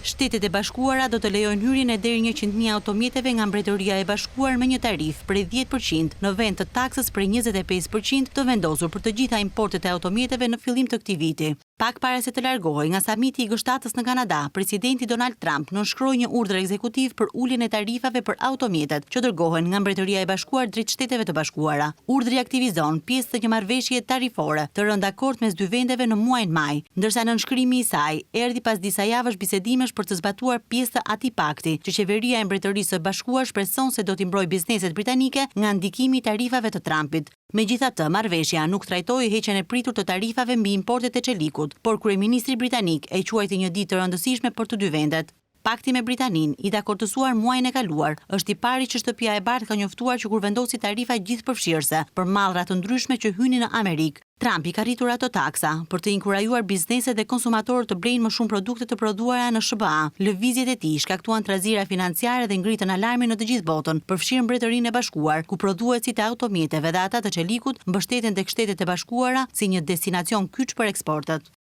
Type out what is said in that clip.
Shtetet e Bashkuara do të lejojnë hyrjen e deri 100.000 automjeteve nga Mbretëria e Bashkuar me një tarifë prej 10% në vend të taksës prej 25% të vendosur për të gjitha importet e automjeteve në fillim të këtij viti. Pak para se të largohej nga samiti i G7-s në Kanada, presidenti Donald Trump nënshkroi një urdhër ekzekutiv për uljen e tarifave për automjetet që dërgohen nga Mbretëria e Bashkuar drejt Shteteve të Bashkuara. Urdhri aktivizon pjesë të një marrëveshje tarifore të rënë dakord mes dy vendeve në muajin maj, ndërsa nënshkrimi i saj erdhi pas disa javësh bisedimesh për të zbatuar pjesë të atij pakti, që qeveria e Mbretërisë së Bashkuar shpreson se do t'i mbrojë bizneset britanike nga ndikimi i tarifave të Trumpit. Megjithatë, marrëveshja nuk trajtoi heqjen e pritur të tarifave mbi importet e çelikut, por kryeministri britanik e quajti një ditë të rëndësishme për të dy vendet. Pakti me Britaninë, i dakordësuar muajin e kaluar, është i pari që Shtëpia e Bardhë ka njoftuar që kur vendosi tarifa gjithëpërfshirëse për mallra të ndryshme që hynin në Amerikë. Trump i ka rritur ato taksa për të inkurajuar bizneset dhe konsumatorët të blejnë më shumë produkte të prodhuara në SBA. Lëvizjet e tij shkaktuan trazira financiare dhe ngritën alarmin në të gjithë botën, përfshirë Mbretërinë e Bashkuar, ku prodhuesit e automjeteve dhe ata të çelikut mbështeten tek Shtetet e Bashkuara si një destinacion kyç për eksportet.